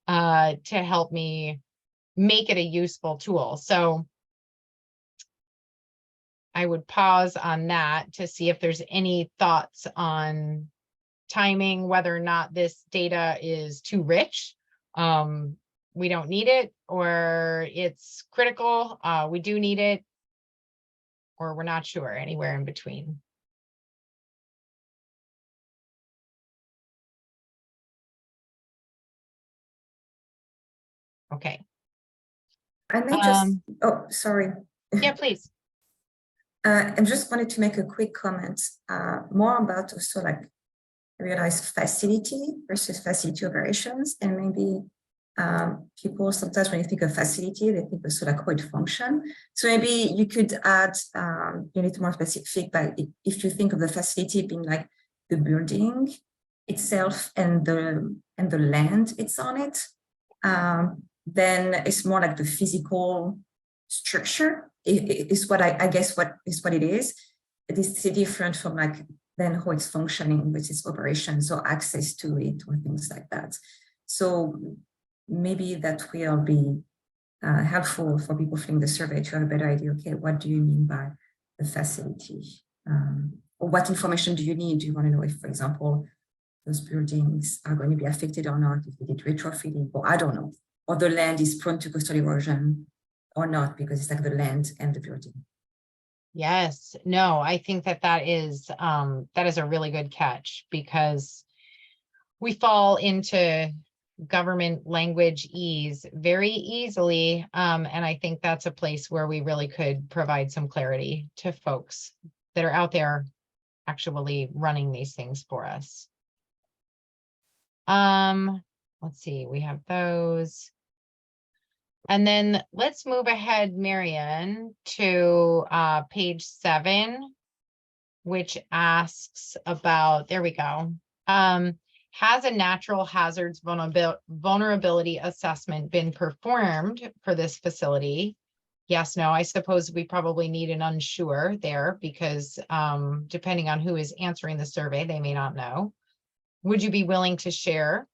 to help me make it a useful tool. So I would pause on that to see if there's any thoughts on timing, whether or not this data is too rich. We don't need it, or it's critical, we do need it, or we're not sure, anywhere in between. Okay. I may just, oh, sorry. Yeah, please. I just wanted to make a quick comment, more about also like realize facility versus facility operations, and maybe people sometimes when you think of facility, they think also like how it function. So maybe you could add a little more specific, but if you think of the facility being like the building itself and the land it's on it, then it's more like the physical structure is what I guess what it is. It is different from like then how it's functioning with its operations or access to it or things like that. So maybe that will be helpful for people filling the survey to have a better idea. Okay, what do you mean by the facility? Or what information do you need? Do you want to know if, for example, those buildings are going to be affected or not, if they did retrofitting, or I don't know, or the land is prone to coastal erosion or not, because it's like the land and the building. Yes, no, I think that is a really good catch, because we fall into government language ease very easily. And I think that's a place where we really could provide some clarity to folks that are out there actually running these things for us. Let's see, we have those. And then let's move ahead, Marianne, to page 7, which asks about, there we go. Has a natural hazards vulnerability assessment been performed for this facility? Yes, no, I suppose we probably need an unsure there, because depending on who is answering the survey, they may not know. Would you be willing to share?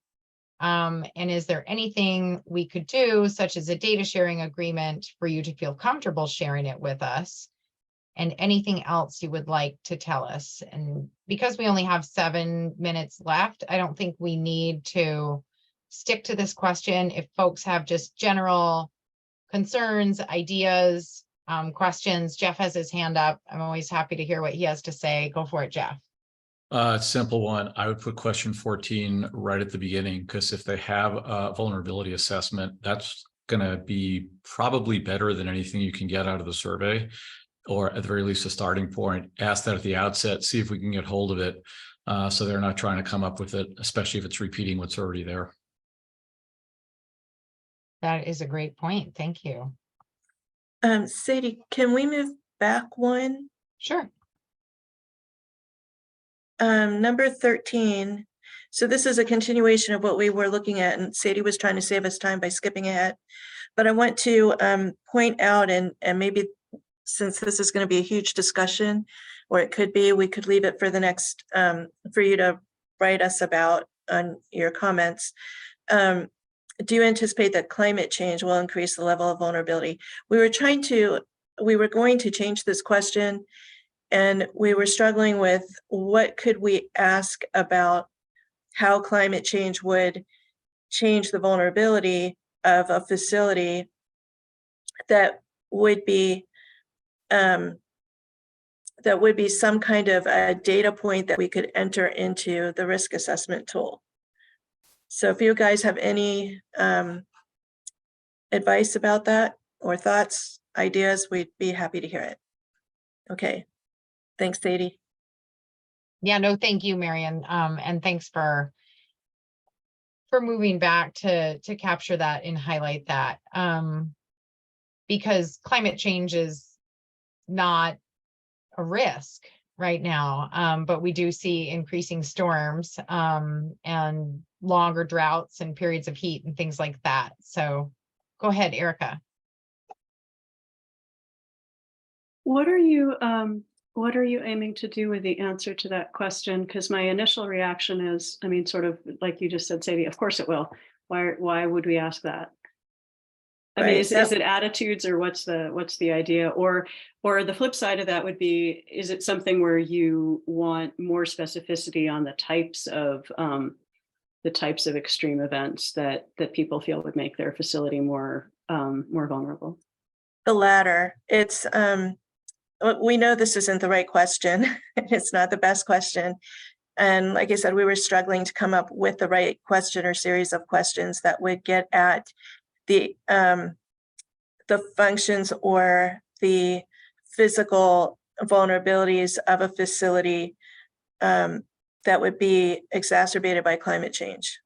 And is there anything we could do, such as a data sharing agreement, for you to feel comfortable sharing it with us? And anything else you would like to tell us? And because we only have 7 minutes left, I don't think we need to stick to this question. If folks have just general concerns, ideas, questions, Jeff has his hand up. I'm always happy to hear what he has to say. Go for it, Jeff. Simple one. I would put question 14 right at the beginning, because if they have a vulnerability assessment, that's going to be probably better than anything you can get out of the survey, or at the very least a starting point. Ask that at the outset, see if we can get hold of it, so they're not trying to come up with it, especially if it's repeating what's already there. That is a great point. Thank you. Sadie, can we move back one? Sure. Number 13. So this is a continuation of what we were looking at, and Sadie was trying to save us time by skipping ahead. But I want to point out, and maybe since this is going to be a huge discussion, or it could be, we could leave it for the next, for you to write us about on your comments. do you anticipate that climate change will increase the level of vulnerability? We were going to change this question, and we were struggling with what could we ask about how climate change would change the vulnerability of a facility that would be some kind of a data point that we could enter into the risk assessment tool. So if you guys have any advice about that or thoughts, ideas, we'd be happy to hear it. Okay, thanks, Sadie. Yeah, no, thank you, Marion. And thanks for moving back to capture that and highlight that. Because climate change is not a risk right now, but we do see increasing storms and longer droughts and periods of heat and things like that. So go ahead, Erica. What are you aiming to do with the answer to that question? Because my initial reaction is, I mean, sort of like you just said, Sadie, of course it will. Why would we ask that? I mean, is it attitudes, or what's the idea? Or the flip side of that would be, is it something where you want more specificity on the types of extreme events that people feel would make their facility more vulnerable? The latter. It's we know this isn't the right question. It's not the best question. And like I said, we were struggling to come up with the right question or series of questions that would get at the functions or the physical vulnerabilities of a facility that would be exacerbated by climate change.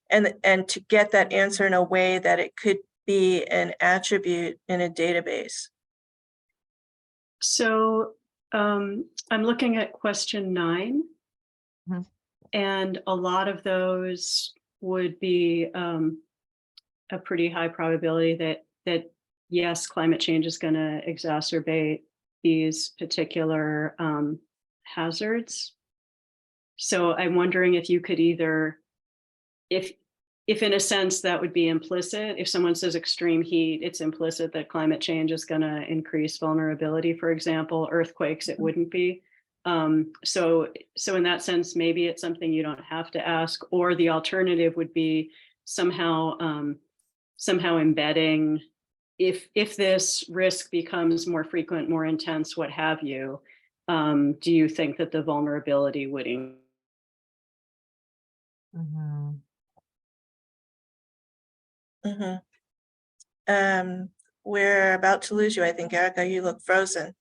And to get that answer in a way that it could be an attribute in a database. So I'm looking at question 9. Mm-hmm. And a lot of those would be a pretty high probability that yes, climate change is going to exacerbate these particular hazards. So I'm wondering if you could either, if in a sense that would be implicit, if someone says extreme heat, it's implicit that climate change is going to increase vulnerability. For example, earthquakes, it wouldn't be. So in that sense, maybe it's something you don't have to ask, or the alternative would be somehow embedding, if this risk becomes more frequent, more intense, what have you, do you think that the vulnerability would increase? We're about to lose you, I think, Erica. You look frozen.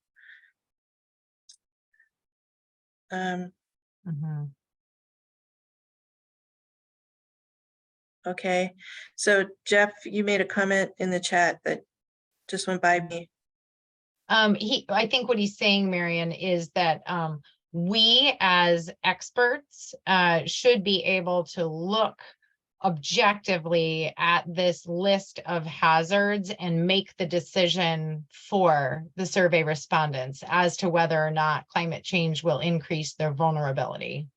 Okay, so Jeff, you made a comment in the chat that just went by me. I think what he's saying, Marion, is that we as experts should be able to look objectively at this list of hazards and make the decision for the survey respondents as to whether or not climate change will increase their vulnerability.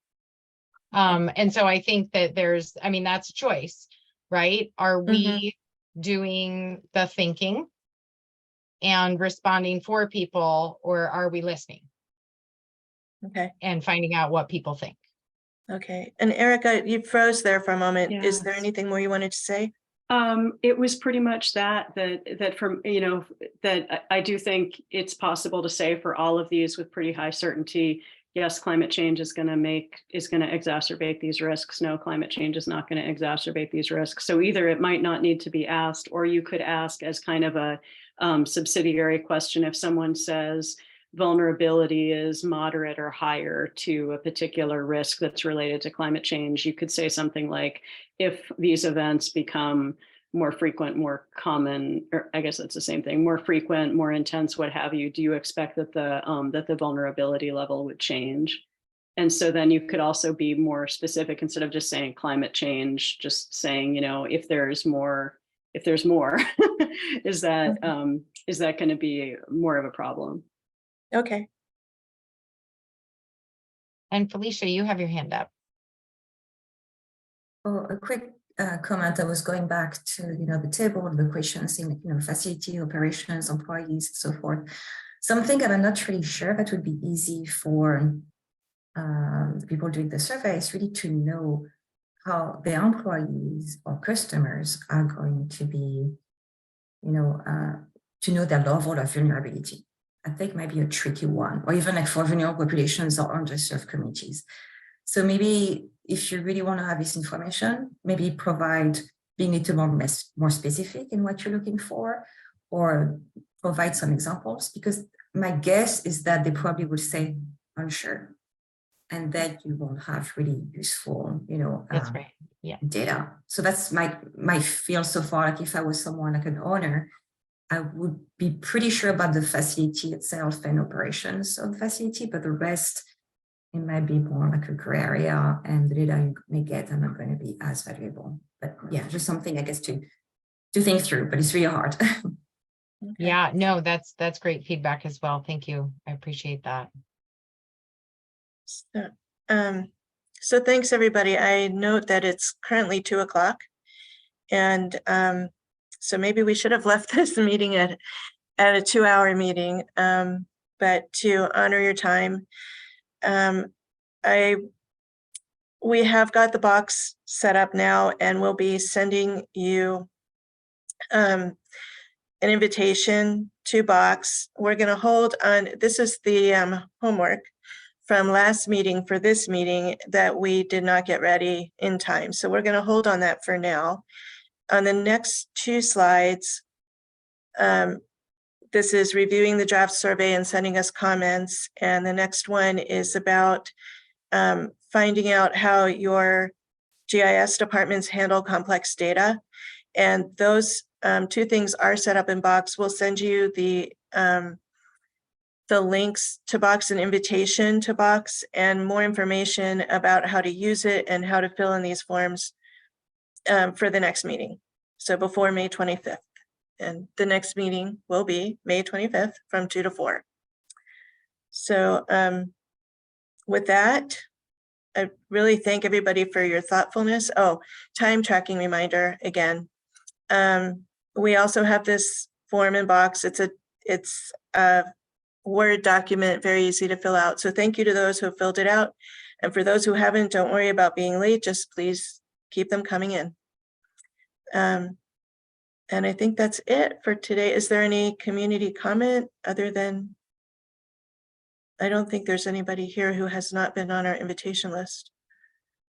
And so I think that that's a choice, right? Are we doing the thinking and responding for people, or are we listening? Okay. And finding out what people think. Okay. And Erica, you froze there for a moment. Yes. Is there anything more you wanted to say? It was pretty much that from, that I do think it's possible to say for all of these with pretty high certainty, yes, climate change is going to exacerbate these risks. No, climate change is not going to exacerbate these risks. So either it might not need to be asked, or you could ask as kind of a subsidiary question. If someone says vulnerability is moderate or higher to a particular risk that's related to climate change, you could say something like, if these events become more frequent, more common, or I guess that's the same thing, more frequent, more intense, what have you, do you expect that the vulnerability level would change? And so then you could also be more specific, instead of just saying climate change, just saying, if there's more, is that going to be more of a problem? Okay. And Felicia, you have your hand up. Oh, a quick comment, I was going back to, the table, the questions in, facility, operations, employees, so forth. Something that I'm not really sure that would be easy for the people doing the survey is really to know how the employees or customers are going to be, to know their level of vulnerability. I think might be a tricky one, or even like for vulnerable populations or underserved communities. So maybe if you really want to have this information, maybe provide being a little more specific in what you're looking for, or provide some examples, because my guess is that they probably would say unsure, and that you won't have really useful, That's right. Yeah. data. So that's my feel so far. Like if I was someone like an owner, I would be pretty sure about the facility itself and operations of the facility, but the rest, it might be more like a gray area, and the data you may get are not going to be as valuable. But yeah, just something I guess to think through, but it's really hard. Okay. Yeah, no, that's great feedback as well. Thank you. I appreciate that. So thanks, everybody. I note that it's currently 2:00, and so maybe we should have left this meeting at a 2-hour meeting, but to honor your time, we have got the box set up now, and we'll be sending you an invitation to Box. We're going to hold on. This is the homework from last meeting for this meeting that we did not get ready in time. So we're going to hold on that for now. On the next 2 slides, this is reviewing the draft survey and sending us comments. And the next one is about finding out how your GIS departments handle complex data. And those 2 things are set up in Box. We'll send you the links to Box and invitation to Box, and more information about how to use it and how to fill in these forms for the next meeting. So before May 25th. And the next meeting will be May 25th from 2 to 4. So with that, I really thank everybody for your thoughtfulness. Oh, time tracking reminder again. We also have this form in Box. It's a Word document, very easy to fill out. So thank you to those who have filled it out. And for those who haven't, don't worry about being late. Just please keep them coming in. And I think that's it for today. Is there any community comment other than, I don't think there's anybody here who has not been on our invitation list.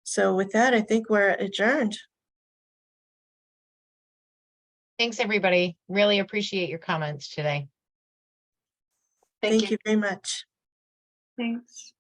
So with that, I think we're adjourned. Thanks, everybody. Really appreciate your comments today. Thank you very much. Thanks.